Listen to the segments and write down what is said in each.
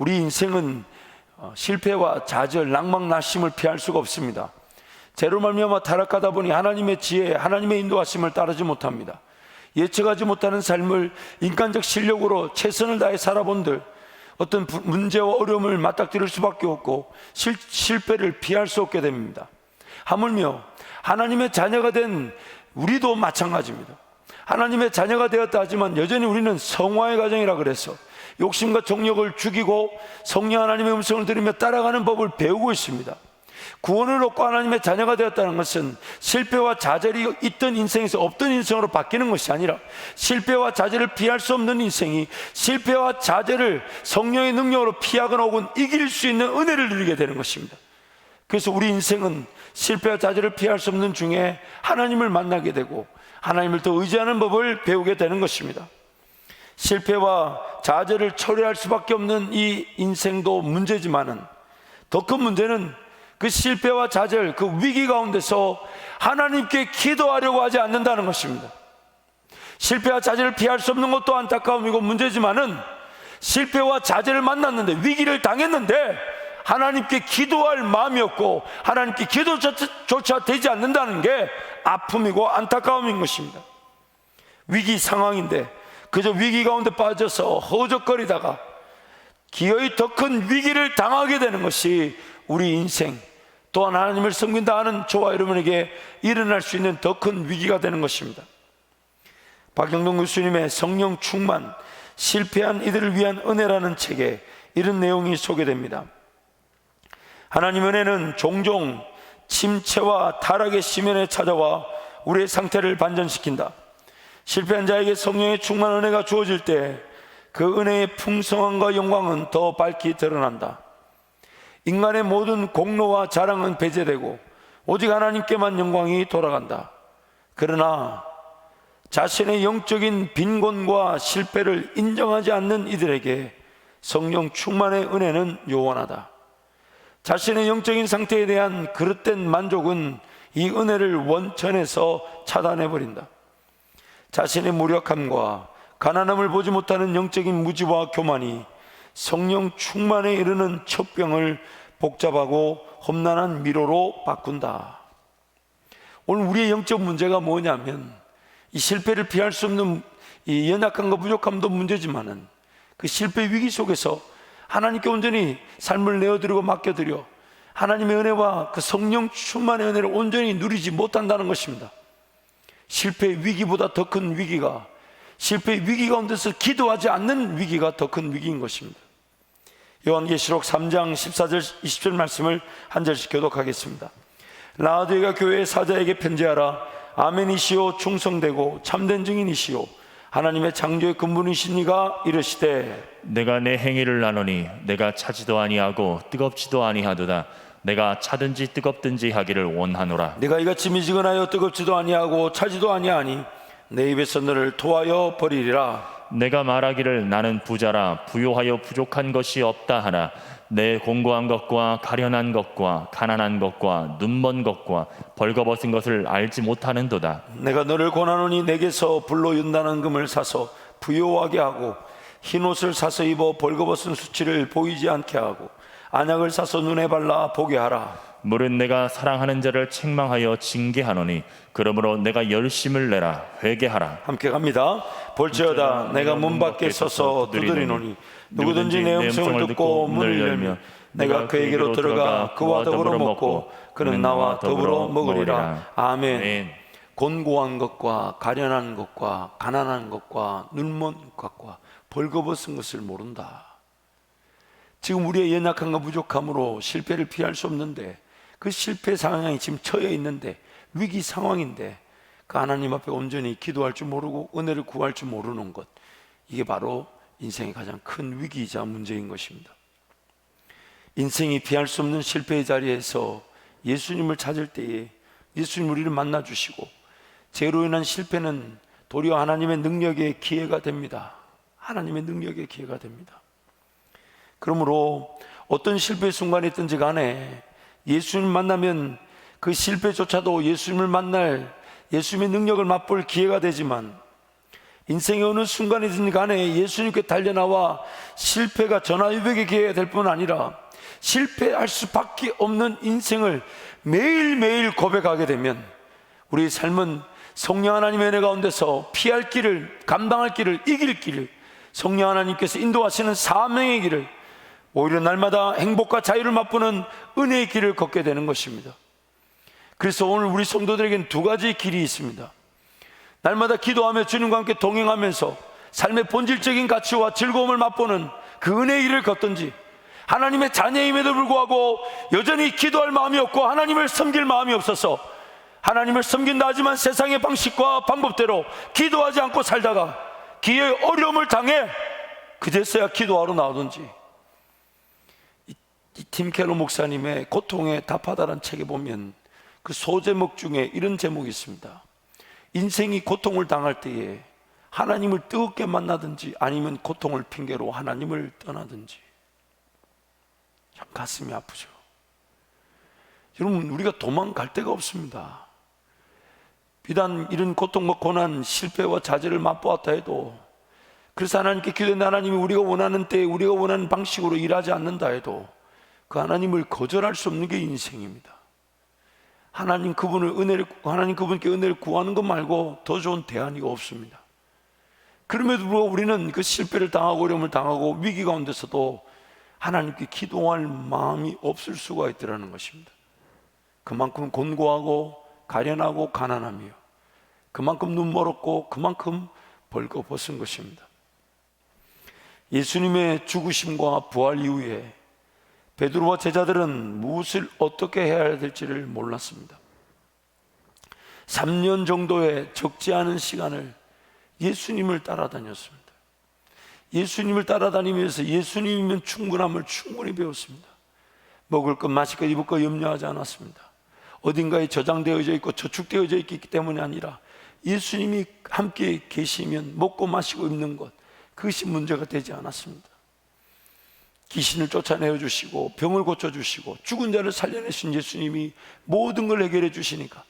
우리 인생은 실패와 좌절, 낭망, 낙심을 피할 수가 없습니다. 죄로 말미암아 타락하다 보니 하나님의 지혜, 하나님의 인도하심을 따르지 못합니다. 예측하지 못하는 삶을 인간적 실력으로 최선을 다해 살아본들 어떤 문제와 어려움을 맞닥뜨릴 수밖에 없고 실패를 피할 수 없게 됩니다. 하물며 하나님의 자녀가 된 우리도 마찬가지입니다. 하나님의 자녀가 되었다 하지만 여전히 우리는 성화의 과정이라 그래서 욕심과 정욕을 죽이고 성령 하나님의 음성을 들으며 따라가는 법을 배우고 있습니다. 구원을 얻고 하나님의 자녀가 되었다는 것은 실패와 좌절이 있던 인생에서 없던 인생으로 바뀌는 것이 아니라 실패와 좌절을 피할 수 없는 인생이 실패와 좌절을 성령의 능력으로 피하거나 혹은 이길 수 있는 은혜를 누리게 되는 것입니다. 그래서 우리 인생은 실패와 좌절을 피할 수 없는 중에 하나님을 만나게 되고 하나님을 더 의지하는 법을 배우게 되는 것입니다. 실패와 좌절을 처리할 수밖에 없는 이 인생도 문제지만은 더 큰 문제는 그 실패와 좌절, 그 위기 가운데서 하나님께 기도하려고 하지 않는다는 것입니다. 실패와 좌절을 피할 수 없는 것도 안타까움이고 문제지만은 실패와 좌절을 만났는데 위기를 당했는데 하나님께 기도할 마음이 없고 하나님께 기도조차 되지 않는다는 게 아픔이고 안타까움인 것입니다. 위기 상황인데 그저 위기 가운데 빠져서 허우적거리다가 기어이 더 큰 위기를 당하게 되는 것이 우리 인생, 또한 하나님을 섬긴다 하는 저와 여러분에게 일어날 수 있는 더 큰 위기가 되는 것입니다. 박영동 교수님의 성령 충만, 실패한 이들을 위한 은혜라는 책에 이런 내용이 소개됩니다. 하나님 은혜는 종종 침체와 타락의 시면에 찾아와 우리의 상태를 반전시킨다. 실패한 자에게 성령의 충만 은혜가 주어질 때 그 은혜의 풍성함과 영광은 더 밝히 드러난다. 인간의 모든 공로와 자랑은 배제되고 오직 하나님께만 영광이 돌아간다. 그러나 자신의 영적인 빈곤과 실패를 인정하지 않는 이들에게 성령 충만의 은혜는 요원하다. 자신의 영적인 상태에 대한 그릇된 만족은 이 은혜를 원천에서 차단해버린다. 자신의 무력함과 가난함을 보지 못하는 영적인 무지와 교만이 성령 충만에 이르는 첩병을 복잡하고 험난한 미로로 바꾼다. 오늘 우리의 영적 문제가 뭐냐면 이 실패를 피할 수 없는 이 연약함과 부족함도 문제지만은 그 실패 위기 속에서 하나님께 온전히 삶을 내어드리고 맡겨드려 하나님의 은혜와 그 성령 충만의 은혜를 온전히 누리지 못한다는 것입니다. 실패의 위기보다 더 큰 위기가, 실패의 위기 가운데서 기도하지 않는 위기가 더 큰 위기인 것입니다. 요한계시록 3장 14절 20절 말씀을 한 절씩 교독하겠습니다. 라오디게아 교회의 사자에게 편지하라. 아멘이시오, 충성되고 참된 증인이시오, 하나님의 창조의 근본이신 이가 이르시되 내가 내 행위를 나누니 내가 차지도 아니하고 뜨겁지도 아니하도다. 내가 차든지 뜨겁든지 하기를 원하노라. 내가 이같이 미지근하여 뜨겁지도 아니하고 차지도 아니하니 내 입에서 너를 토하여 버리리라. 내가 말하기를 나는 부자라 부요하여 부족한 것이 없다 하나 내 공고한 것과 가련한 것과 가난한 것과 눈먼 것과 벌거벗은 것을 알지 못하는도다. 내가 너를 권하노니 내게서 불로 윤다는 금을 사서 부요하게 하고 흰옷을 사서 입어 벌거벗은 수치를 보이지 않게 하고 안약을 사서 눈에 발라 보게 하라. 물은 내가 사랑하는 자를 책망하여 징계하노니 그러므로 내가 열심을 내라 회개하라. 함께 갑니다. 볼지어다 내가 문 밖에 서서 두드리노니 누구든지 내 음성을 듣고 문을 열면 내가 그에게로 들어가 그와 더불어 먹고 그는 나와 더불어 먹으리라. 아멘. 곤고한 것과 가련한 것과 가난한 것과 눈먼 것과 벌거벗은 것을 모른다. 지금 우리의 연약함과 부족함으로 실패를 피할 수 없는데 그 실패 상황이 지금 처해 있는데 위기 상황인데 그 하나님 앞에 온전히 기도할 줄 모르고 은혜를 구할 줄 모르는 것, 이게 바로 인생의 가장 큰 위기이자 문제인 것입니다. 인생이 피할 수 없는 실패의 자리에서 예수님을 찾을 때에 예수님 우리를 만나 주시고 죄로 인한 실패는 도리어 하나님의 능력의 기회가 됩니다. 하나님의 능력의 기회가 됩니다. 그러므로 어떤 실패 순간이 있든지 간에 예수님 만나면 그 실패조차도 예수님을 만날 예수님의 능력을 맛볼 기회가 되지만 인생의 어느 순간이든 간에 예수님께 달려나와 실패가 전화위복의 기회가 될 뿐 아니라 실패할 수밖에 없는 인생을 매일매일 고백하게 되면 우리의 삶은 성령 하나님의 은혜 가운데서 피할 길을, 감당할 길을, 이길 길을, 성령 하나님께서 인도하시는 사명의 길을, 오히려 날마다 행복과 자유를 맛보는 은혜의 길을 걷게 되는 것입니다. 그래서 오늘 우리 성도들에게는 두 가지의 길이 있습니다. 날마다 기도하며 주님과 함께 동행하면서 삶의 본질적인 가치와 즐거움을 맛보는 그 은혜의 길을 걷든지, 하나님의 자녀임에도 불구하고 여전히 기도할 마음이 없고 하나님을 섬길 마음이 없어서 하나님을 섬긴다 하지만 세상의 방식과 방법대로 기도하지 않고 살다가 기회의 어려움을 당해 그제서야 기도하러 나오든지, 이 팀 켈러 목사님의 고통에 답하다라는 책에 보면 그 소제목 중에 이런 제목이 있습니다. 인생이 고통을 당할 때에 하나님을 뜨겁게 만나든지 아니면 고통을 핑계로 하나님을 떠나든지. 참 가슴이 아프죠. 여러분, 우리가 도망갈 데가 없습니다. 비단 이런 고통과 고난, 실패와 좌절을 맛보았다 해도, 그래서 하나님께 기도했는데 하나님이 우리가 원하는 때에 우리가 원하는 방식으로 일하지 않는다 해도 그 하나님을 거절할 수 없는 게 인생입니다. 하나님 그분께 은혜를 구하는 것 말고 더 좋은 대안이 없습니다. 그럼에도 불구하고 우리는 그 실패를 당하고 어려움을 당하고 위기 가운데서도 하나님께 기도할 마음이 없을 수가 있더라는 것입니다. 그만큼 곤고하고 가련하고 가난하며 그만큼 눈멀었고 그만큼 벌거벗은 것입니다. 예수님의 죽으심과 부활 이후에 베드로와 제자들은 무엇을 어떻게 해야 될지를 몰랐습니다. 3년 정도의 적지 않은 시간을 예수님을 따라다녔습니다. 예수님을 따라다니면서 예수님이면 충분함을 충분히 배웠습니다. 먹을 것, 마실 것, 입을 것 염려하지 않았습니다. 어딘가에 저장되어져 있고 저축되어져 있기 때문이 아니라 예수님이 함께 계시면 먹고 마시고 입는 것, 그것이 문제가 되지 않았습니다. 귀신을 쫓아내어 주시고 병을 고쳐주시고 죽은 자를 살려내신 예수님이 모든 걸 해결해 주시니까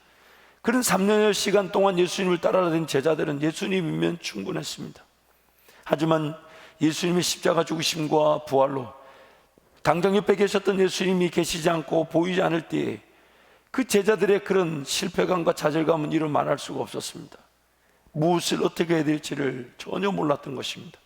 그런 3년여 시간 동안 예수님을 따라다닌 제자들은 예수님이면 충분했습니다. 하지만 예수님의 십자가 죽으심과 부활로 당장 옆에 계셨던 예수님이 계시지 않고 보이지 않을 때에 그 제자들의 그런 실패감과 좌절감은 이루 말할 수가 없었습니다. 무엇을 어떻게 해야 될지를 전혀 몰랐던 것입니다.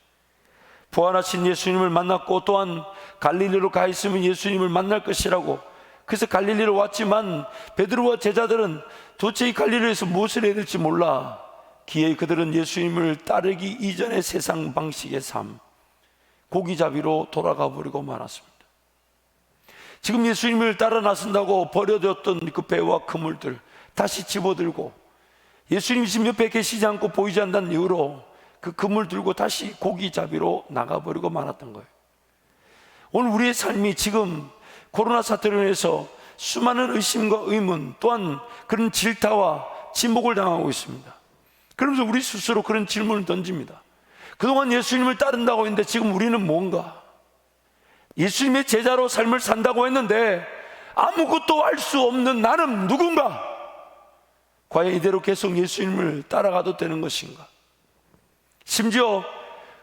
부활하신 예수님을 만났고 또한 갈릴리로 가 있으면 예수님을 만날 것이라고, 그래서 갈릴리로 왔지만 베드로와 제자들은 도저히 갈릴리에서 무엇을 해야 될지 몰라 기에 그들은 예수님을 따르기 이전의 세상 방식의 삶, 고기잡이로 돌아가 버리고 말았습니다. 지금 예수님을 따라 나선다고 버려졌던 그 배와 그물들 다시 집어들고, 예수님이 지금 옆에 계시지 않고 보이지 않는 이유로 그 그물 들고 다시 고기잡이로 나가버리고 말았던 거예요. 오늘 우리의 삶이 지금 코로나 사태로 인해서 수많은 의심과 의문, 또한 그런 질타와 진목을 당하고 있습니다. 그러면서 우리 스스로 그런 질문을 던집니다. 그동안 예수님을 따른다고 했는데 지금 우리는 뭔가? 예수님의 제자로 삶을 산다고 했는데 아무것도 알 수 없는 나는 누군가? 과연 이대로 계속 예수님을 따라가도 되는 것인가? 심지어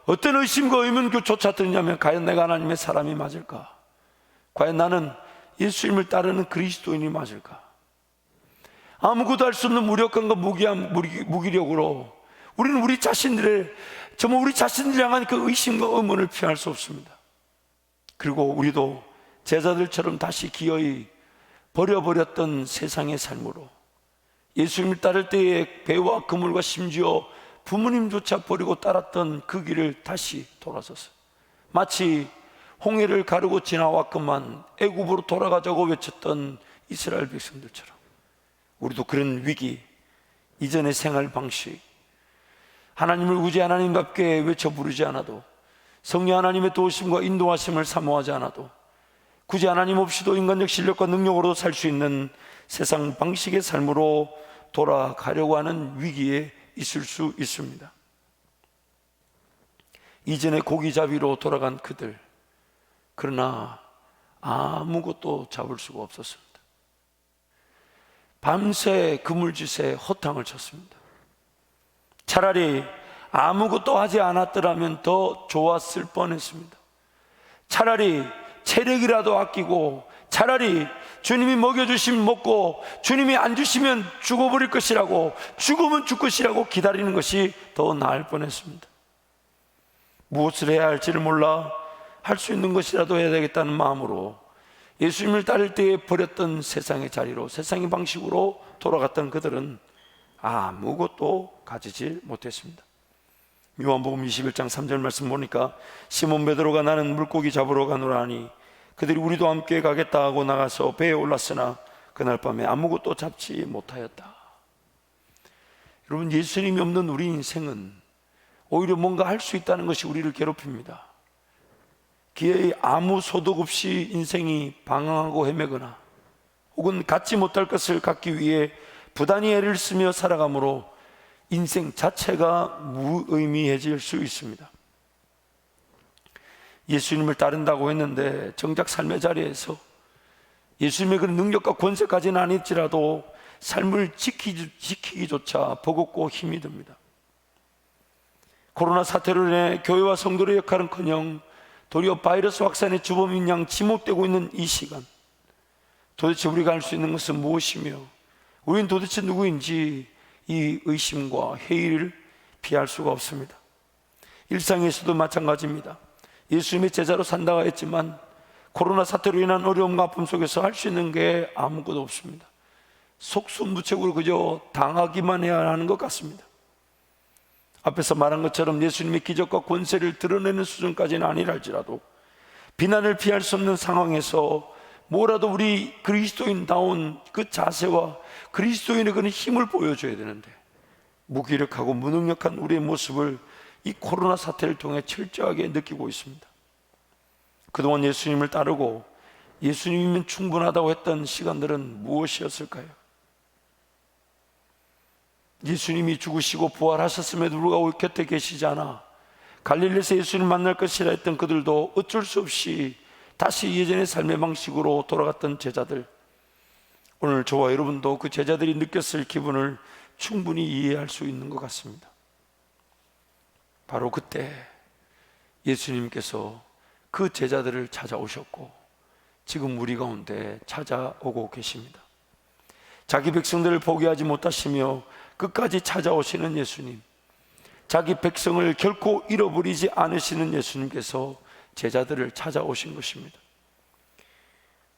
어떤 의심과 의문조차 드냐면 과연 내가 하나님의 사람이 맞을까? 과연 나는 예수님을 따르는 그리스도인이 맞을까? 아무것도 할 수 없는 무력감과 무기력으로 우리는 우리 자신들을 향한 그 의심과 의문을 피할 수 없습니다. 그리고 우리도 제자들처럼 다시 기어이 버려버렸던 세상의 삶으로 예수님을 따를 때의 배와 그물과 심지어 부모님조차 버리고 따랐던 그 길을 다시 돌아서서 마치 홍해를 가르고 지나왔건만 애굽으로 돌아가자고 외쳤던 이스라엘 백성들처럼 우리도 그런 위기, 이전의 생활 방식, 하나님을 우지 하나님답게 외쳐 부르지 않아도, 성령 하나님의 도우심과 인도하심을 사모하지 않아도, 굳이 하나님 없이도 인간적 실력과 능력으로 살 수 있는 세상 방식의 삶으로 돌아가려고 하는 위기에 있을 수 있습니다. 이전에 고기잡이로 돌아간 그들, 그러나 아무것도 잡을 수가 없었습니다. 밤새 그물짓에 허탕을 쳤습니다. 차라리 아무것도 하지 않았더라면 더 좋았을 뻔했습니다. 차라리 체력이라도 아끼고, 차라리 주님이 먹여주시면 먹고 주님이 안 주시면 죽어버릴 것이라고, 죽으면 죽을 것이라고 기다리는 것이 더 나을 뻔했습니다. 무엇을 해야 할지를 몰라 할 수 있는 것이라도 해야 되겠다는 마음으로 예수님을 따를 때에 버렸던 세상의 자리로, 세상의 방식으로 돌아갔던 그들은 아무것도 가지지 못했습니다. 요한복음 21장 3절 말씀 보니까 시몬 베드로가 나는 물고기 잡으러 가노라 하니 그들이 우리도 함께 가겠다 하고 나가서 배에 올랐으나 그날 밤에 아무것도 잡지 못하였다. 여러분, 예수님이 없는 우리 인생은 오히려 뭔가 할 수 있다는 것이 우리를 괴롭힙니다. 기회에 아무 소득 없이 인생이 방황하고 헤매거나 혹은 갖지 못할 것을 갖기 위해 부단히 애를 쓰며 살아가므로 인생 자체가 무의미해질 수 있습니다. 예수님을 따른다고 했는데 정작 삶의 자리에서 예수님의 그런 능력과 권세까지는 아닐지라도 삶을 지키기조차 버겁고 힘이 듭니다. 코로나 사태로 인해 교회와 성도의 역할은커녕 도리어 바이러스 확산의 주범인 양 지목되고 있는 이 시간, 도대체 우리가 할 수 있는 것은 무엇이며 우리는 도대체 누구인지 이 의심과 회의를 피할 수가 없습니다. 일상에서도 마찬가지입니다. 예수님의 제자로 산다고 했지만 코로나 사태로 인한 어려움과 아픔 속에서 할 수 있는 게 아무것도 없습니다. 속수무책으로 그저 당하기만 해야 하는 것 같습니다. 앞에서 말한 것처럼 예수님의 기적과 권세를 드러내는 수준까지는 아니랄지라도 비난을 피할 수 없는 상황에서 뭐라도 우리 그리스도인다운 그 자세와 그리스도인의 그런 힘을 보여줘야 되는데 무기력하고 무능력한 우리의 모습을 이 코로나 사태를 통해 철저하게 느끼고 있습니다. 그동안 예수님을 따르고 예수님이면 충분하다고 했던 시간들은 무엇이었을까요? 예수님이 죽으시고 부활하셨음에도 불구하고 곁에 계시지 않아 갈릴리에서 예수님을 만날 것이라 했던 그들도 어쩔 수 없이 다시 예전의 삶의 방식으로 돌아갔던 제자들, 오늘 저와 여러분도 그 제자들이 느꼈을 기분을 충분히 이해할 수 있는 것 같습니다. 바로 그때 예수님께서 그 제자들을 찾아오셨고 지금 우리 가운데 찾아오고 계십니다. 자기 백성들을 포기하지 못하시며 끝까지 찾아오시는 예수님, 자기 백성을 결코 잃어버리지 않으시는 예수님께서 제자들을 찾아오신 것입니다.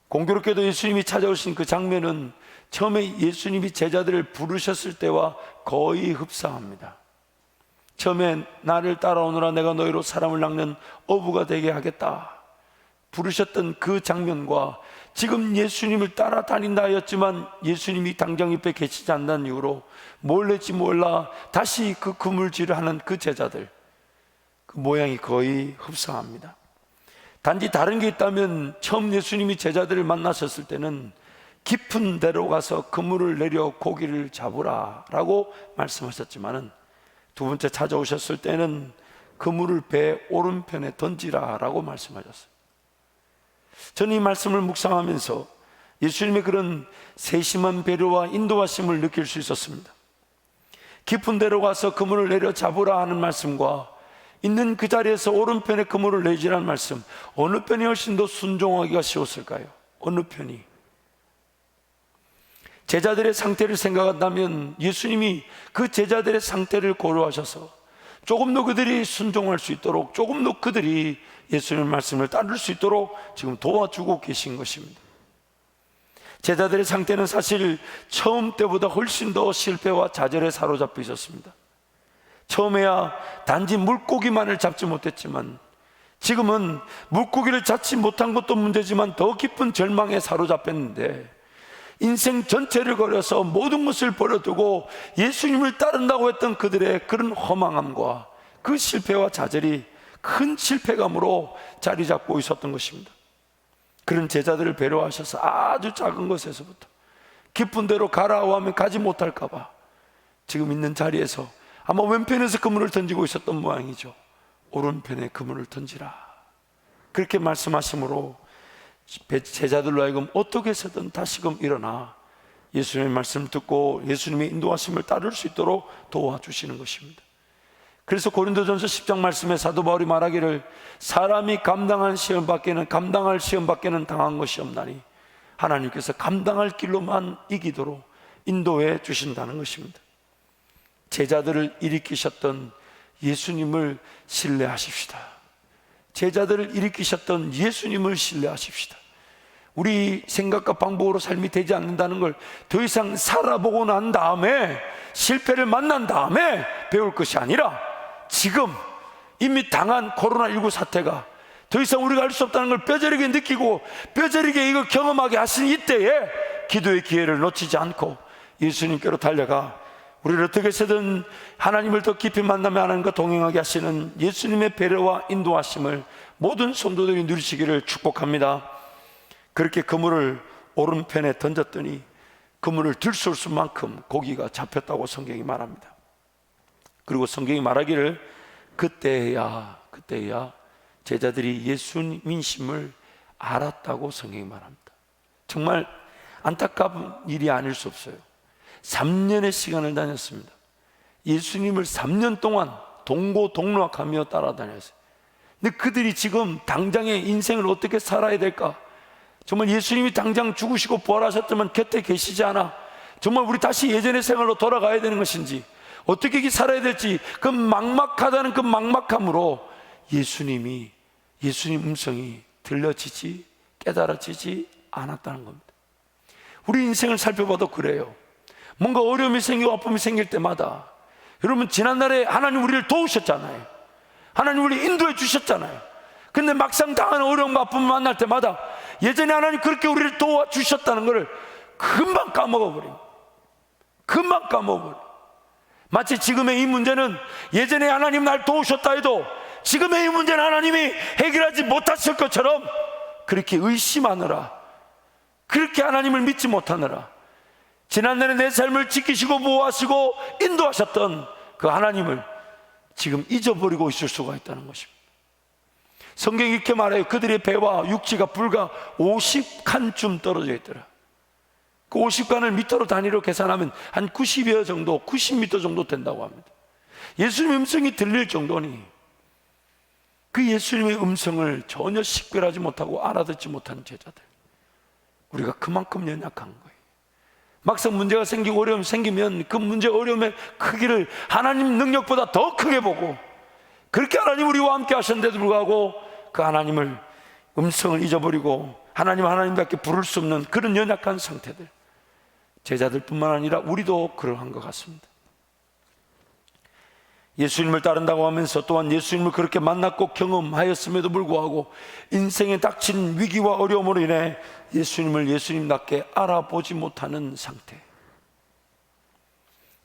공교롭게도 예수님이 찾아오신 그 장면은 처음에 예수님이 제자들을 부르셨을 때와 거의 흡사합니다. 처음에 나를 따라오너라 내가 너희로 사람을 낚는 어부가 되게 하겠다 부르셨던 그 장면과 지금 예수님을 따라다닌다 하였지만 예수님이 당장 옆에 계시지 않는 이유로 몰래지 몰라 다시 그 그물질을 하는 그 제자들, 그 모양이 거의 흡사합니다. 단지 다른 게 있다면 처음 예수님이 제자들을 만나셨을 때는 깊은 데로 가서 그물을 내려 고기를 잡으라 라고 말씀하셨지만은 두 번째 찾아오셨을 때는 그물을 배 오른편에 던지라 라고 말씀하셨어요. 저는 이 말씀을 묵상하면서 예수님의 그런 세심한 배려와 인도하심을 느낄 수 있었습니다. 깊은 데로 가서 그물을 내려 잡으라 하는 말씀과 있는 그 자리에서 오른편에 그물을 내지라는 말씀, 어느 편이 훨씬 더 순종하기가 쉬웠을까요? 어느 편이? 제자들의 상태를 생각한다면 예수님이 그 제자들의 상태를 고려하셔서 조금 더 그들이 순종할 수 있도록, 조금 더 그들이 예수님의 말씀을 따를 수 있도록 지금 도와주고 계신 것입니다. 제자들의 상태는 사실 처음 때보다 훨씬 더 실패와 좌절에 사로잡혀 있었습니다. 처음에야 단지 물고기만을 잡지 못했지만 지금은 물고기를 잡지 못한 것도 문제지만 더 깊은 절망에 사로잡혔는데 인생 전체를 걸어서 모든 것을 버려두고 예수님을 따른다고 했던 그들의 그런 허망함과 그 실패와 좌절이 큰 실패감으로 자리 잡고 있었던 것입니다. 그런 제자들을 배려하셔서 아주 작은 것에서부터 깊은 데로 가라고 하면 가지 못할까 봐 지금 있는 자리에서 아마 왼편에서 그물을 던지고 있었던 모양이죠. 오른편에 그물을 던지라 그렇게 말씀하심으로 제자들로 하여금 어떻게 해서든 다시금 일어나 예수님의 말씀을 듣고 예수님의 인도하심을 따를 수 있도록 도와주시는 것입니다. 그래서 고린도전서 10장 말씀에 사도 바울이 말하기를 사람이 감당할 시험 밖에는 당한 것이 없나니 하나님께서 감당할 길로만 이기도록 인도해 주신다는 것입니다. 제자들을 일으키셨던 예수님을 신뢰하십시다. 제자들을 일으키셨던 예수님을 신뢰하십시다. 우리 생각과 방법으로 삶이 되지 않는다는 걸 더 이상 살아보고 난 다음에, 실패를 만난 다음에 배울 것이 아니라 지금 이미 당한 코로나19 사태가 더 이상 우리가 할 수 없다는 걸 뼈저리게 느끼고 뼈저리게 이걸 경험하게 하신 이때에 기도의 기회를 놓치지 않고 예수님께로 달려가 우리를 어떻게 해서든 하나님을 더 깊이 만나며 하나님과 동행하게 하시는 예수님의 배려와 인도하심을 모든 성도들이 누리시기를 축복합니다. 그렇게 그물을 오른편에 던졌더니 그물을 들쏠 수만큼 고기가 잡혔다고 성경이 말합니다. 그리고 성경이 말하기를 그때야 제자들이 예수님이심을 알았다고 성경이 말합니다. 정말 안타까운 일이 아닐 수 없어요. 3년의 시간을 다녔습니다. 예수님을 3년 동안 동고동락하며 따라다녔어요. 근데 그들이 지금 당장의 인생을 어떻게 살아야 될까? 정말 예수님이 당장 죽으시고 부활하셨지만 곁에 계시지 않아 정말 우리 다시 예전의 생활로 돌아가야 되는 것인지, 어떻게 살아야 될지 그 막막하다는 그 막막함으로 예수님 음성이 들려지지 깨달아지지 않았다는 겁니다. 우리 인생을 살펴봐도 그래요. 뭔가 어려움이 생기고 아픔이 생길 때마다, 여러분 지난날에 하나님 우리를 도우셨잖아요. 하나님 우리를 인도해 주셨잖아요. 근데 막상 당하는 어려움과 아픔을 만날 때마다 예전에 하나님 그렇게 우리를 도와주셨다는 것을 금방 까먹어버립니다. 금방 까먹어버려요. 마치 지금의 이 문제는 예전에 하나님 날 도우셨다 해도 지금의 이 문제는 하나님이 해결하지 못하실 것처럼 그렇게 의심하느라, 그렇게 하나님을 믿지 못하느라 지난날에 내 삶을 지키시고 보호하시고 인도하셨던 그 하나님을 지금 잊어버리고 있을 수가 있다는 것입니다. 성경이 이렇게 말해요. 그들의 배와 육지가 불과 50칸쯤 떨어져 있더라. 그 50칸을 미터로 단위로 계산하면 한 90여 정도, 90m 정도 된다고 합니다. 예수님의 음성이 들릴 정도니 그 예수님의 음성을 전혀 식별하지 못하고 알아듣지 못한 제자들, 우리가 그만큼 연약한 거예요. 막상 문제가 생기고 어려움이 생기면 그 문제 어려움의 크기를 하나님 능력보다 더 크게 보고, 그렇게 하나님 우리와 함께 하셨는데도 불구하고 그 하나님을 음성을 잊어버리고 하나님밖에 부를 수 없는 그런 연약한 상태들, 제자들뿐만 아니라 우리도 그러한 것 같습니다. 예수님을 따른다고 하면서 또한 예수님을 그렇게 만났고 경험하였음에도 불구하고 인생에 닥친 위기와 어려움으로 인해 예수님을 예수님답게 알아보지 못하는 상태,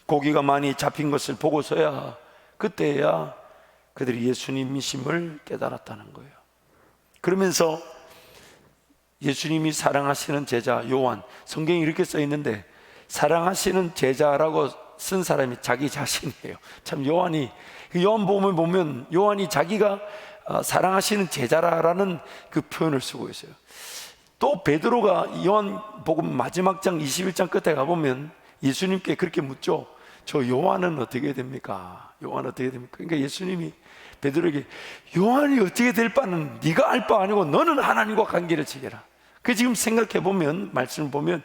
고기가 많이 잡힌 것을 보고서야 그때야 그들이 예수님이심을 깨달았다는 거예요. 그러면서 예수님이 사랑하시는 제자 요한, 성경에 이렇게 써 있는데 사랑하시는 제자라고 쓴 사람이 자기 자신이에요. 참 요한이, 요한복음을 보면 요한이 자기가 사랑하시는 제자라는 그 표현을 쓰고 있어요. 또 베드로가 요한복음 마지막 장 21장 끝에 가보면 예수님께 그렇게 묻죠. 저 요한은 어떻게 됩니까? 요한 어떻게 됩니까? 그러니까 예수님이 베드로에게 요한이 어떻게 될 바는 네가 알 바 아니고 너는 하나님과 관계를 지켜라. 그 지금 생각해 보면, 말씀을 보면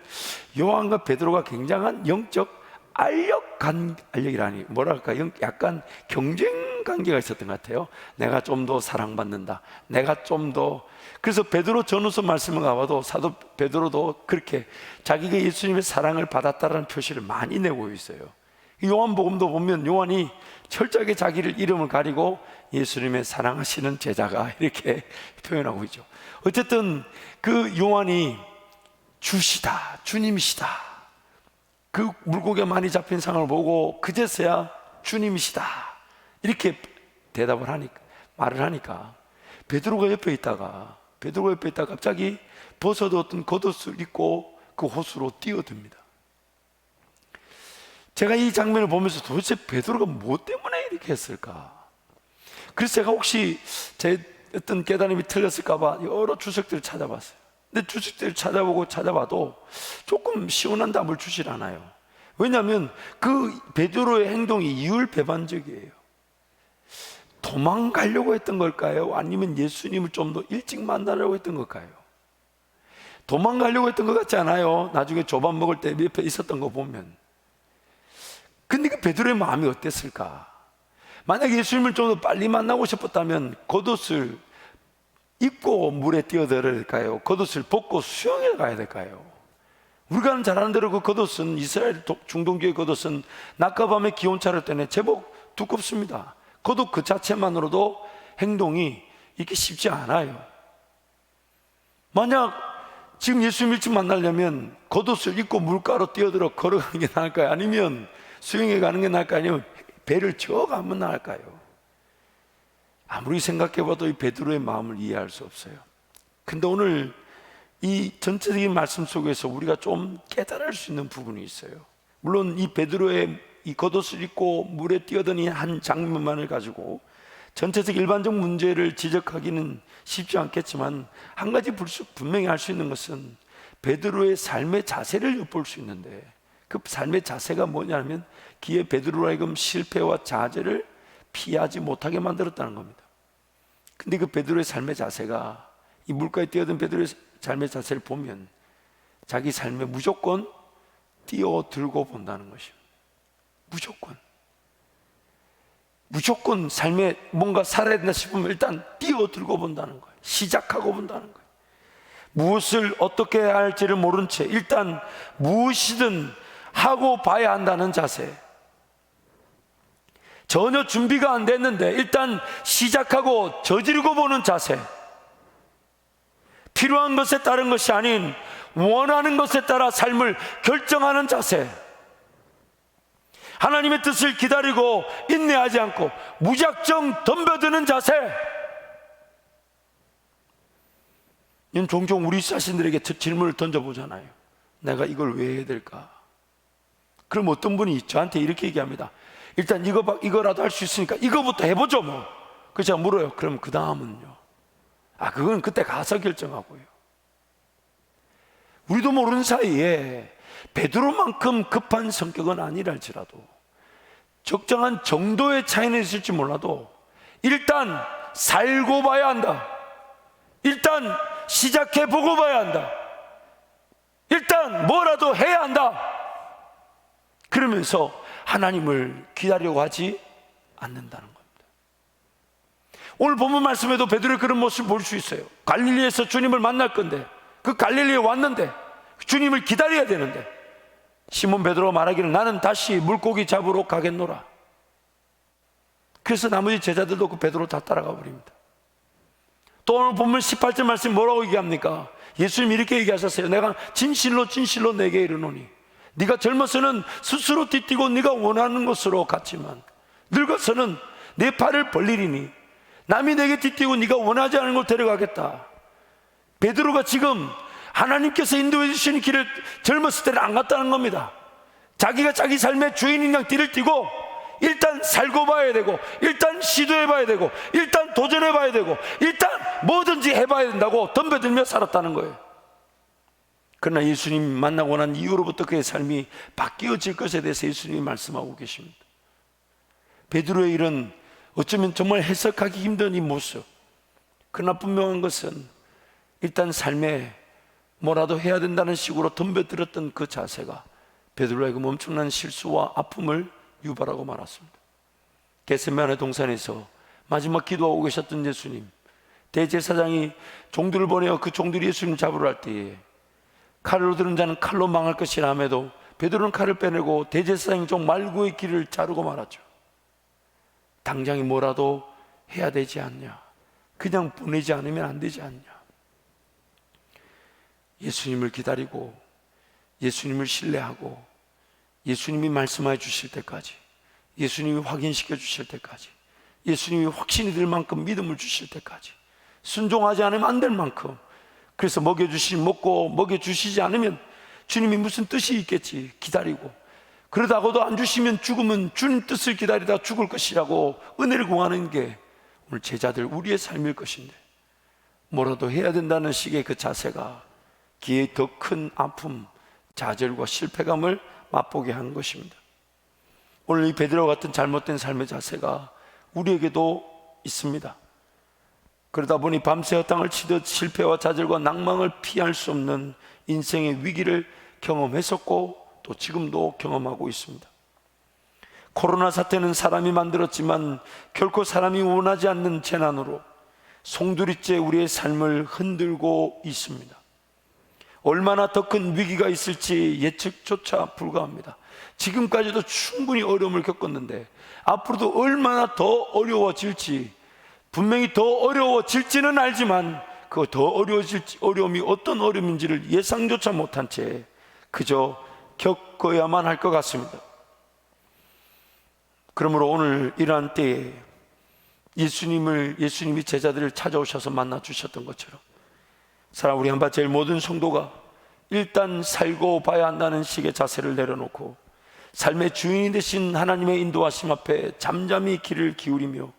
요한과 베드로가 굉장한 영적 알력이라니 뭐랄까, 약간 경쟁 관계가 있었던 것 같아요. 내가 좀 더 사랑받는다, 내가 좀 더. 그래서 베드로 전후서 말씀을 가봐도 사도 베드로도 그렇게 자기가 예수님의 사랑을 받았다라는 표시를 많이 내고 있어요. 요한복음도 보면 요한이 철저하게 자기를 이름을 가리고 예수님의 사랑하시는 제자가 이렇게 표현하고 있죠. 어쨌든 그 요한이 주시다, 주님이시다, 그 물고기가 많이 잡힌 상황을 보고 그제서야 주님이시다 이렇게 대답을 하니까, 말을 하니까 베드로가 옆에 있다가 갑자기 벗어뒀던 겉옷을 입고 그 호수로 뛰어듭니다. 제가 이 장면을 보면서 도대체 베드로가 뭐 때문에 이렇게 했을까? 그래서 제가 혹시 제 어떤 깨달음이 틀렸을까 봐 여러 주석들을 찾아봤어요. 근데 주석들을 찾아봐도 조금 시원한 답을 주질 않아요. 왜냐하면 그 베드로의 행동이 이율배반적이에요. 도망가려고 했던 걸까요? 아니면 예수님을 좀 더 일찍 만나려고 했던 걸까요? 도망가려고 했던 것 같지 않아요? 나중에 조밥 먹을 때 옆에 있었던 거 보면. 근데 그 베드로의 마음이 어땠을까? 만약에 예수님을 좀 더 빨리 만나고 싶었다면 겉옷을 입고 물에 뛰어들어야 될까요? 겉옷을 벗고 수영해 가야 될까요? 우리가 잘 아는 대로 그 겉옷은, 이스라엘 중동교의 겉옷은 낮과 밤의 기온차를 때문에 제법 두껍습니다. 겉옷 그 자체만으로도 행동이 이렇게 쉽지 않아요. 만약 지금 예수님 일찍 만나려면 겉옷을 입고 물가로 뛰어들어 걸어가는 게 나을까요? 아니면 수영해 가는 게 나을까요? 아니면 배를 저어가면 나을까요? 아무리 생각해봐도 이 베드로의 마음을 이해할 수 없어요. 근데 오늘 이 전체적인 말씀 속에서 우리가 좀 깨달을 수 있는 부분이 있어요. 물론 이 베드로의 이 겉옷을 입고 물에 뛰어드는 한 장면만을 가지고 전체적 일반적 문제를 지적하기는 쉽지 않겠지만, 한 가지 분명히 알 수 있는 것은 베드로의 삶의 자세를 엿볼 수 있는데, 그 삶의 자세가 뭐냐면 기에 베드로로 하여금 실패와 좌절을 피하지 못하게 만들었다는 겁니다. 근데 그 베드로의 삶의 자세가, 이 물가에 뛰어든 베드로의 삶의 자세를 보면 자기 삶에 무조건 뛰어들고 본다는 것입니다. 무조건 삶에 뭔가 살아야 된다 싶으면 일단 뛰어들고 본다는 거예요. 시작하고 본다는 거예요. 무엇을 어떻게 해야 할지를 모른 채 일단 무엇이든 하고 봐야 한다는 자세. 전혀 준비가 안 됐는데 일단 시작하고 저지르고 보는 자세. 필요한 것에 따른 것이 아닌 원하는 것에 따라 삶을 결정하는 자세. 하나님의 뜻을 기다리고 인내하지 않고 무작정 덤벼드는 자세. 이건 종종 우리 자신들에게 질문을 던져보잖아요. 내가 이걸 왜 해야 될까? 그럼 어떤 분이 저한테 이렇게 얘기합니다. 일단 이거라도 할 수 있으니까 이거부터 해보죠 뭐. 그래서 제가 물어요. 그럼 그 다음은요? 그건 그때 가서 결정하고요. 우리도 모르는 사이에 베드로만큼 급한 성격은 아니랄지라도 적정한 정도의 차이는 있을지 몰라도 일단 살고 봐야 한다. 일단 시작해 보고 봐야 한다. 일단 뭐라도 해야 한다. 그러면서 하나님을 기다리려고 하지 않는다는 겁니다. 오늘 본문 말씀에도 베드로의 그런 모습을 볼 수 있어요. 갈릴리에서 주님을 만날 건데, 그 갈릴리에 왔는데 주님을 기다려야 되는데, 시몬 베드로가 말하기를 나는 다시 물고기 잡으러 가겠노라. 그래서 나머지 제자들도 그 베드로 다 따라가 버립니다. 또 오늘 본문 18절 말씀 뭐라고 얘기합니까? 예수님 이렇게 얘기하셨어요. 내가 진실로 진실로 내게 이르노니 네가 젊어서는 스스로 뒤뛰고 네가 원하는 곳으로 갔지만 늙어서는 내 팔을 벌리리니 남이 내게 뒤뛰고 네가 원하지 않은 곳 데려가겠다. 베드로가 지금 하나님께서 인도해 주시는 길을 젊었을 때는 안 갔다는 겁니다. 자기가 자기 삶의 주인인 양 뒤를 띄고 일단 살고 봐야 되고, 일단 시도해 봐야 되고, 일단 도전해 봐야 되고, 일단 뭐든지 해봐야 된다고 덤벼들며 살았다는 거예요. 그러나 예수님 만나고 난 이후로부터 그의 삶이 바뀌어질 것에 대해서 예수님이 말씀하고 계십니다. 베드로의 일은 어쩌면 정말 해석하기 힘든 이 모습, 그러나 분명한 것은 일단 삶에 뭐라도 해야 된다는 식으로 덤벼들었던 그 자세가 베드로에게 엄청난 실수와 아픔을 유발하고 말았습니다. 겟세마네 동산에서 마지막 기도하고 계셨던 예수님, 대제사장이 종들을 보내어 그 종들이 예수님을 잡으러 할 때에 칼로 드는 자는 칼로 망할 것이라 함에도 베드로는 칼을 빼내고 대제사장이 종 말구의 길을 자르고 말았죠. 당장에 뭐라도 해야 되지 않냐, 그냥 보내지 않으면 안 되지 않냐. 예수님을 기다리고 예수님을 신뢰하고 예수님이 말씀해 주실 때까지, 예수님이 확인시켜 주실 때까지, 예수님이 확신이 들 만큼 믿음을 주실 때까지 순종하지 않으면 안 될 만큼, 그래서 먹고 먹여주시지 않으면 주님이 무슨 뜻이 있겠지 기다리고, 그러다가도 안 주시면 죽으면 주님 뜻을 기다리다 죽을 것이라고 은혜를 구하는 게 오늘 제자들 우리의 삶일 것인데, 뭐라도 해야 된다는 식의 그 자세가 기에 더 큰 아픔, 좌절과 실패감을 맛보게 하는 것입니다. 오늘 이 베드로 같은 잘못된 삶의 자세가 우리에게도 있습니다. 그러다 보니 밤새 헛땅을 치듯 실패와 좌절과 낭망을 피할 수 없는 인생의 위기를 경험했었고 또 지금도 경험하고 있습니다. 코로나 사태는 사람이 만들었지만 결코 사람이 원하지 않는 재난으로 송두리째 우리의 삶을 흔들고 있습니다. 얼마나 더 큰 위기가 있을지 예측조차 불가합니다. 지금까지도 충분히 어려움을 겪었는데 앞으로도 얼마나 더 어려워질지, 분명히 더 어려워질지는 알지만 그 더 어려워질지, 어려움이 어떤 어려움인지를 예상조차 못한 채 그저 겪어야만 할 것 같습니다. 그러므로 오늘 이러한 때에 예수님이 제자들을 찾아오셔서 만나 주셨던 것처럼 사랑 우리 한밭제일 모든 성도가 일단 살고 봐야 한다는 식의 자세를 내려놓고 삶의 주인이 되신 하나님의 인도하심 앞에 잠잠히 귀를 기울이며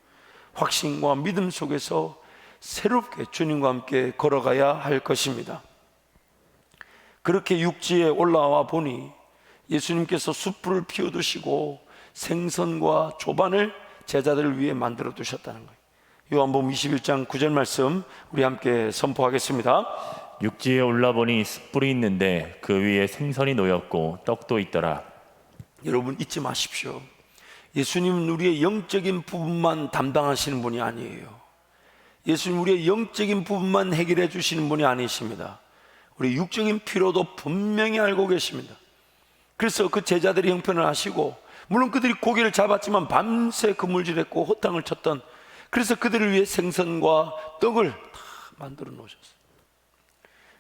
확신과 믿음 속에서 새롭게 주님과 함께 걸어가야 할 것입니다. 그렇게 육지에 올라와 보니 예수님께서 숯불을 피워두시고 생선과 조반을 제자들을 위해 만들어 두셨다는 거예요. 요한복음 21장 9절 말씀 우리 함께 선포하겠습니다. 육지에 올라보니 숯불이 있는데 그 위에 생선이 놓였고 떡도 있더라. 여러분 잊지 마십시오. 예수님은 우리의 영적인 부분만 담당하시는 분이 아니에요. 예수님 우리의 영적인 부분만 해결해 주시는 분이 아니십니다. 우리 육적인 필요도 분명히 알고 계십니다. 그래서 그 제자들이 형편을 아시고 물론 그들이 고기를 잡았지만 밤새 그물질했고 헛땅을 쳤던, 그래서 그들을 위해 생선과 떡을 다 만들어 놓으셨어요.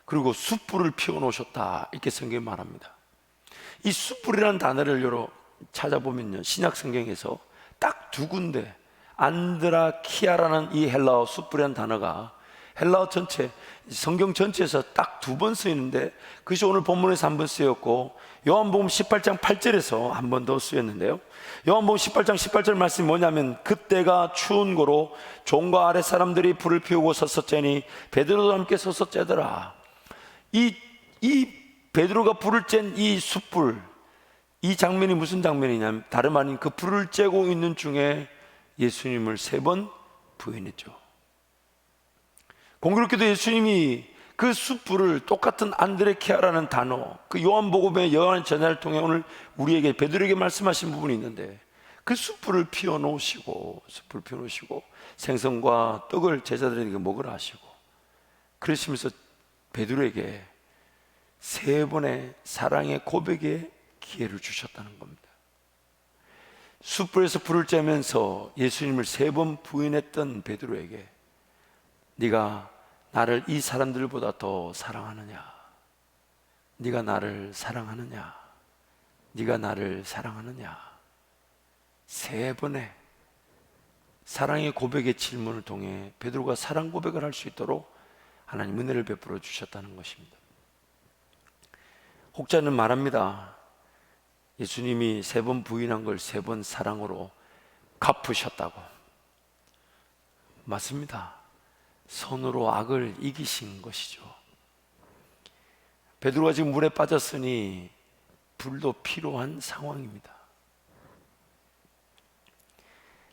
그리고 숯불을 피워 놓으셨다 이렇게 성경이 말합니다. 이 숯불이라는 단어를 여러 찾아보면요, 신약 성경에서 딱 두 군데 안드라키아라는 이 헬라어 숯불이라는 단어가 헬라어 전체 성경 전체에서 딱 두 번 쓰이는데 그것이 오늘 본문에서 한 번 쓰였고 요한복음 18장 8절에서 한 번 더 쓰였는데요, 요한복음 18장 18절 말씀이 뭐냐면 그때가 추운 고로 종과 아랫 사람들이 불을 피우고 섰었자니 베드로도 함께 서서 쬐더라. 이 베드로가 불을 쬐는 이 숯불, 이 장면이 무슨 장면이냐면 다름 아닌 그 불을 쬐고 있는 중에 예수님을 3번 부인했죠. 공교롭게도 예수님이 그 숯불을 똑같은 안드레키아라는 단어, 그 요한복음의 요한 전야를 통해 오늘 우리에게 베드로에게 말씀하신 부분이 있는데 그 숯불을 피워놓으시고 생선과 떡을 제자들에게 먹으라 하시고 그러시면서 베드로에게 3번의 사랑의 고백의 기회를 주셨다는 겁니다. 숯불에서 불을 쬐면서 예수님을 3번 부인했던 베드로에게 네가 나를 이 사람들보다 더 사랑하느냐? 네가 나를 사랑하느냐? 네가 나를 사랑하느냐? 3번의 사랑의 고백의 질문을 통해 베드로가 사랑 고백을 할 수 있도록 하나님 은혜를 베풀어 주셨다는 것입니다. 혹자는 말합니다. 예수님이 3번 부인한 걸 3번 사랑으로 갚으셨다고. 맞습니다. 선으로 악을 이기신 것이죠. 베드로가 지금 물에 빠졌으니 불도 필요한 상황입니다.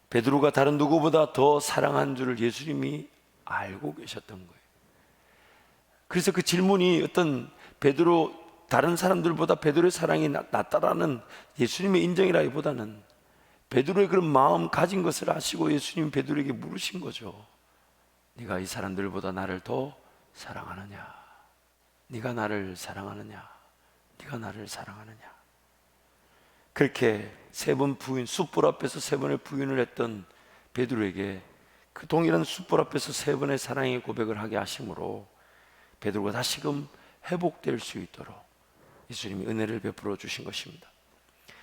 베드로가 다른 누구보다 더 사랑한 줄을 예수님이 알고 계셨던 거예요. 그래서 그 질문이 어떤 다른 사람들보다 베드로의 사랑이 낫다라는 예수님의 인정이라기보다는 베드로의 그런 마음 가진 것을 아시고 예수님이 베드로에게 물으신 거죠. 네가 이 사람들보다 나를 더 사랑하느냐? 네가 나를 사랑하느냐? 네가 나를 사랑하느냐? 그렇게 3번 부인, 숯불 앞에서 3번의 부인을 했던 베드로에게 그 동일한 숯불 앞에서 3번의 사랑의 고백을 하게 하심으로 베드로가 다시금 회복될 수 있도록 예수님이 은혜를 베풀어 주신 것입니다.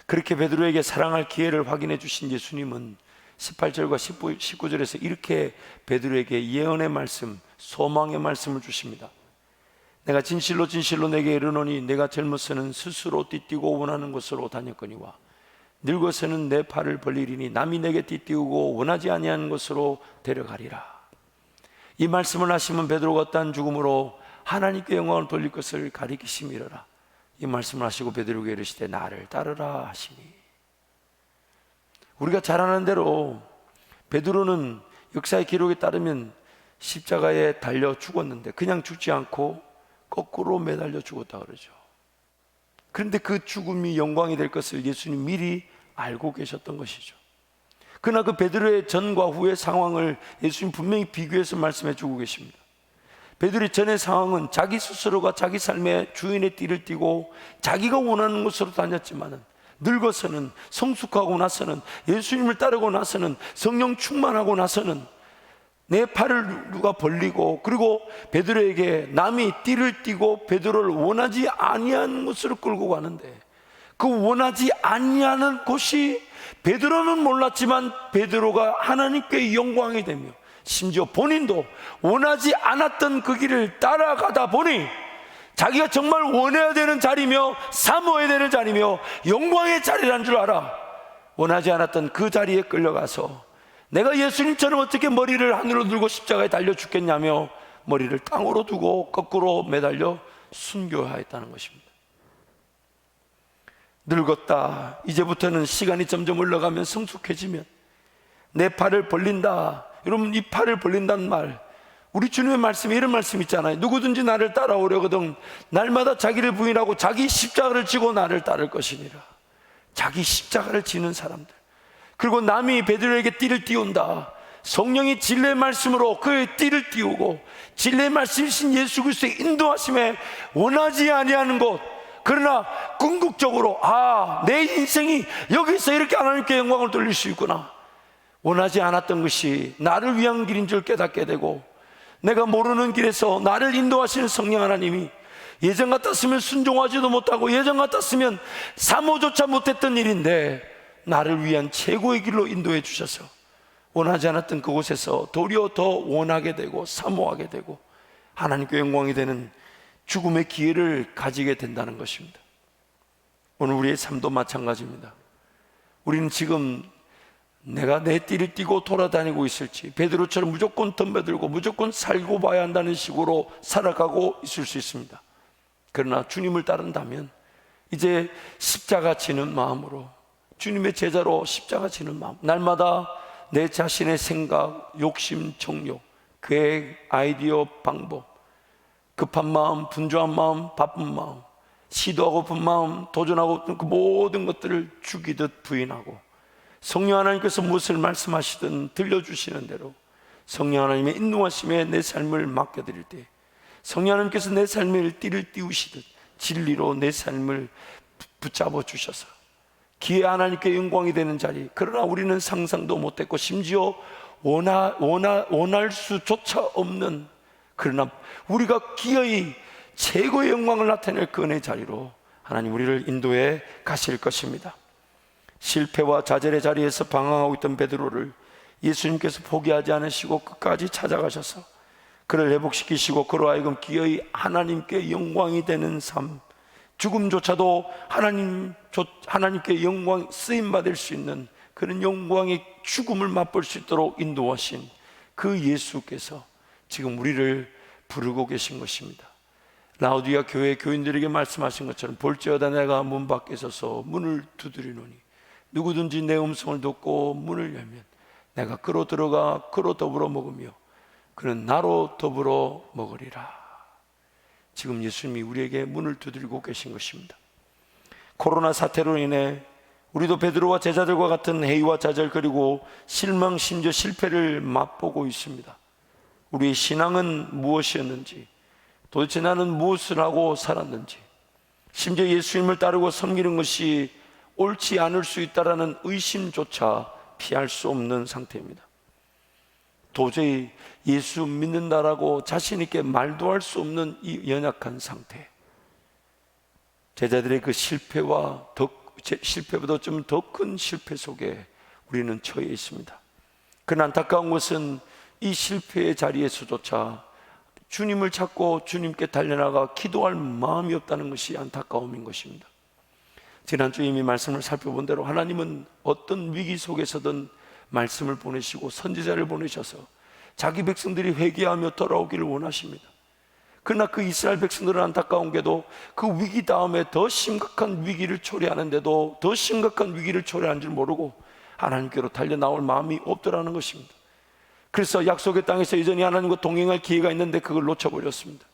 그렇게 베드로에게 사랑할 기회를 확인해 주신 예수님은 18절과 19절에서 이렇게 베드로에게 예언의 말씀, 소망의 말씀을 주십니다. 내가 진실로 진실로 내게 이르노니 내가 젊어서는 스스로 띠띠고 원하는 곳으로 다녔거니와 늙어서는 내 팔을 벌리리니 남이 내게 띠띠우고 원하지 아니한 곳으로 데려가리라. 이 말씀을 하시면 베드로가 어떠한 죽음으로 하나님께 영광을 돌릴 것을 가리키심이로라. 이 말씀을 하시고 베드로에게 이르시되 나를 따르라 하시니, 우리가 잘 아는 대로 베드로는 역사의 기록에 따르면 십자가에 달려 죽었는데 그냥 죽지 않고 거꾸로 매달려 죽었다 그러죠. 그런데 그 죽음이 영광이 될 것을 예수님 미리 알고 계셨던 것이죠. 그러나 그 베드로의 전과 후의 상황을 예수님 분명히 비교해서 말씀해 주고 계십니다. 베드로의 전의 상황은 자기 스스로가 자기 삶의 주인의 띠를 띠고 자기가 원하는 곳으로 다녔지만은 늙어서는, 성숙하고 나서는, 예수님을 따르고 나서는, 성령 충만하고 나서는 내 팔을 누가 벌리고, 그리고 베드로에게 남이 띠를 띠고 베드로를 원하지 아니한 곳으로 끌고 가는데, 그 원하지 아니하는 곳이 베드로는 몰랐지만 베드로가 하나님께 영광이 되며, 심지어 본인도 원하지 않았던 그 길을 따라가다 보니 자기가 정말 원해야 되는 자리며 사모해야 되는 자리며 영광의 자리란 줄 알아. 원하지 않았던 그 자리에 끌려가서 내가 예수님처럼 어떻게 머리를 하늘로 들고 십자가에 달려 죽겠냐며 머리를 땅으로 두고 거꾸로 매달려 순교하였다는 것입니다. 늙었다, 이제부터는 시간이 점점 흘러가면 성숙해지면 내 팔을 벌린다. 여러분, 이 팔을 벌린다는 말, 우리 주님의 말씀에 이런 말씀 있잖아요. 누구든지 나를 따라오려거든 날마다 자기를 부인하고 자기 십자가를 지고 나를 따를 것이니라. 자기 십자가를 지는 사람들, 그리고 남이 베드로에게 띠를 띄운다. 성령이 진리의 말씀으로 그의 띠를 띄우고 진리의 말씀이신 예수 그리스도의 인도하심에 원하지 아니하는 곳, 그러나 궁극적으로 내 인생이 여기서 이렇게 하나님께 영광을 돌릴 수 있구나, 원하지 않았던 것이 나를 위한 길인 줄 깨닫게 되고, 내가 모르는 길에서 나를 인도하시는 성령 하나님이 예전 같았으면 순종하지도 못하고 예전 같았으면 사모조차 못했던 일인데 나를 위한 최고의 길로 인도해 주셔서 원하지 않았던 그곳에서 도리어 더 원하게 되고 사모하게 되고 하나님께 영광이 되는 죽음의 기회를 가지게 된다는 것입니다. 오늘 우리의 삶도 마찬가지입니다. 우리는 지금 내가 내 띠를 띠고 돌아다니고 있을지, 베드로처럼 무조건 덤벼들고 무조건 살고 봐야 한다는 식으로 살아가고 있을 수 있습니다. 그러나 주님을 따른다면 이제 십자가 지는 마음으로, 주님의 제자로 십자가 지는 마음, 날마다 내 자신의 생각, 욕심, 정욕, 계획, 아이디어, 방법, 급한 마음, 분주한 마음, 바쁜 마음, 시도하고픈 마음, 도전하고픈 그 모든 것들을 죽이듯 부인하고 성령 하나님께서 무엇을 말씀하시든 들려주시는 대로 성령 하나님의 인도하심에 내 삶을 맡겨드릴 때, 성령 하나님께서 내 삶의 띠를 띄우시듯 진리로 내 삶을 붙잡아 주셔서 기회 하나님께 영광이 되는 자리, 그러나 우리는 상상도 못했고 심지어 원할 수조차 없는, 그러나 우리가 기어이 최고의 영광을 나타낼 그 은혜의 자리로 하나님 우리를 인도해 가실 것입니다. 실패와 좌절의 자리에서 방황하고 있던 베드로를 예수님께서 포기하지 않으시고 끝까지 찾아가셔서 그를 회복시키시고 그로 하여금 기어이 하나님께 영광이 되는 삶, 죽음조차도 하나님께 영광 쓰임받을 수 있는 그런 영광의 죽음을 맛볼 수 있도록 인도하신 그 예수께서 지금 우리를 부르고 계신 것입니다. 라오디아 교회 교인들에게 말씀하신 것처럼 볼지어다 내가 문 밖에 서서 문을 두드리노니 누구든지 내 음성을 듣고 문을 열면 내가 그로 들어가 그로 더불어 먹으며 그는 나로 더불어 먹으리라. 지금 예수님이 우리에게 문을 두드리고 계신 것입니다. 코로나 사태로 인해 우리도 베드로와 제자들과 같은 해이와 좌절 그리고 실망 심지어 실패를 맛보고 있습니다. 우리의 신앙은 무엇이었는지, 도대체 나는 무엇을 하고 살았는지, 심지어 예수님을 따르고 섬기는 것이 옳지 않을 수 있다라는 의심조차 피할 수 없는 상태입니다. 도저히 예수 믿는다라고 자신 있게 말도 할 수 없는 이 연약한 상태, 제자들의 그 실패보다 좀 더 큰 실패 속에 우리는 처해 있습니다. 그러나 안타까운 것은 이 실패의 자리에서조차 주님을 찾고 주님께 달려나가 기도할 마음이 없다는 것이 안타까움인 것입니다. 지난주에 이미 말씀을 살펴본 대로 하나님은 어떤 위기 속에서든 말씀을 보내시고 선지자를 보내셔서 자기 백성들이 회개하며 돌아오기를 원하십니다. 그러나 그 이스라엘 백성들은 안타까운 게도 그 위기 다음에 더 심각한 위기를 초래하는데도 더 심각한 위기를 초래한 줄 모르고 하나님께로 달려 나올 마음이 없더라는 것입니다. 그래서 약속의 땅에서 여전히 하나님과 동행할 기회가 있는데 그걸 놓쳐버렸습니다.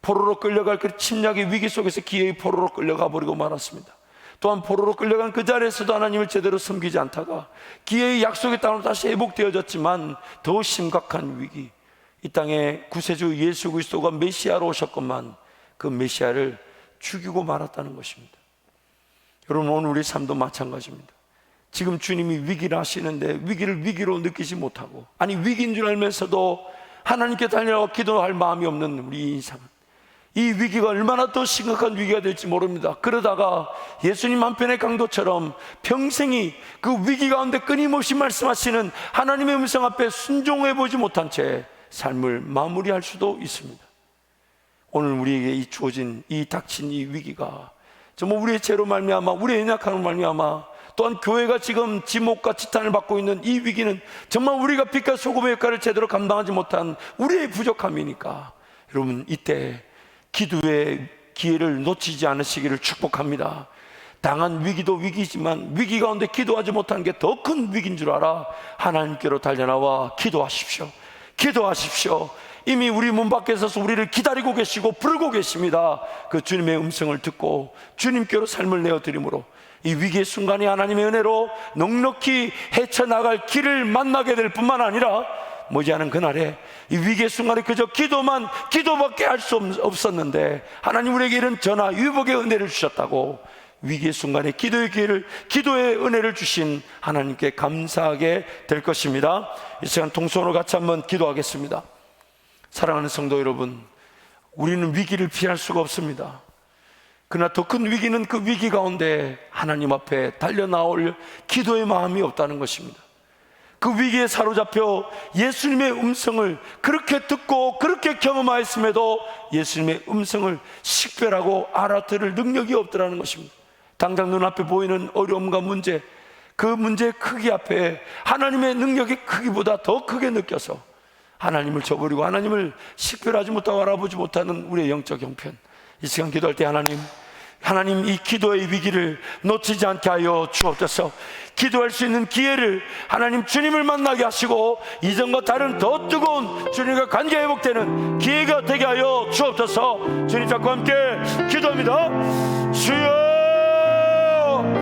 포로로 끌려갈 그 침략의 위기 속에서 기회의 포로로 끌려가 버리고 말았습니다. 또한 포로로 끌려간 그 자리에서도 하나님을 제대로 섬기지 않다가 기회의 약속의 땅으로 다시 회복되어졌지만 더 심각한 위기, 이 땅에 구세주 예수 그리스도가 메시아로 오셨건만 그 메시아를 죽이고 말았다는 것입니다. 여러분, 오늘 우리 삶도 마찬가지입니다. 지금 주님이 위기를 하시는데 위기를 위기로 느끼지 못하고, 아니 위기인 줄 알면서도 하나님께 달려가고 기도할 마음이 없는 우리 인생은 이 위기가 얼마나 더 심각한 위기가 될지 모릅니다. 그러다가 예수님 한편의 강도처럼 평생이 그 위기 가운데 끊임없이 말씀하시는 하나님의 음성 앞에 순종해 보지 못한 채 삶을 마무리할 수도 있습니다. 오늘 우리에게 이 주어진, 이 닥친 이 위기가 정말 우리의 죄로 말미암아, 우리의 연약함으로 말미암아, 또한 교회가 지금 지목과 지탄을 받고 있는 이 위기는 정말 우리가 빛과 소금의 역할을 제대로 감당하지 못한 우리의 부족함이니까 여러분, 이때 기도의 기회를 놓치지 않으시기를 축복합니다. 당한 위기도 위기지만 위기 가운데 기도하지 못한 게 더 큰 위기인 줄 알아 하나님께로 달려나와 기도하십시오. 기도하십시오. 이미 우리 문 밖에 서서 우리를 기다리고 계시고 부르고 계십니다. 그 주님의 음성을 듣고 주님께로 삶을 내어드림으로 이 위기의 순간이 하나님의 은혜로 넉넉히 헤쳐나갈 길을 만나게 될 뿐만 아니라 머지않은 그날에 이 위기의 순간에 그저 기도밖에 할 수 없었는데 하나님 우리에게 이런 전화 유복의 은혜를 주셨다고 위기의 순간에 기도의 기회를, 기도의 은혜를 주신 하나님께 감사하게 될 것입니다. 이 시간 동선으로 같이 한번 기도하겠습니다. 사랑하는 성도 여러분, 우리는 위기를 피할 수가 없습니다. 그러나 더 큰 위기는 그 위기 가운데 하나님 앞에 달려나올 기도의 마음이 없다는 것입니다. 그 위기에 사로잡혀 예수님의 음성을 그렇게 듣고 그렇게 경험하였음에도 예수님의 음성을 식별하고 알아들을 능력이 없더라는 것입니다. 당장 눈앞에 보이는 어려움과 문제, 그 문제의 크기 앞에 하나님의 능력의 크기보다 더 크게 느껴서 하나님을 저버리고 하나님을 식별하지 못하고 알아보지 못하는 우리의 영적 형편, 이 시간 기도할 때 하나님 이 기도의 위기를 놓치지 않게 하여 주옵소서. 기도할 수 있는 기회를 하나님 주님을 만나게 하시고 이전과 다른 더 뜨거운 주님과 관계 회복되는 기회가 되게 하여 주옵소서. 주님 잡고 함께 기도합니다. 주여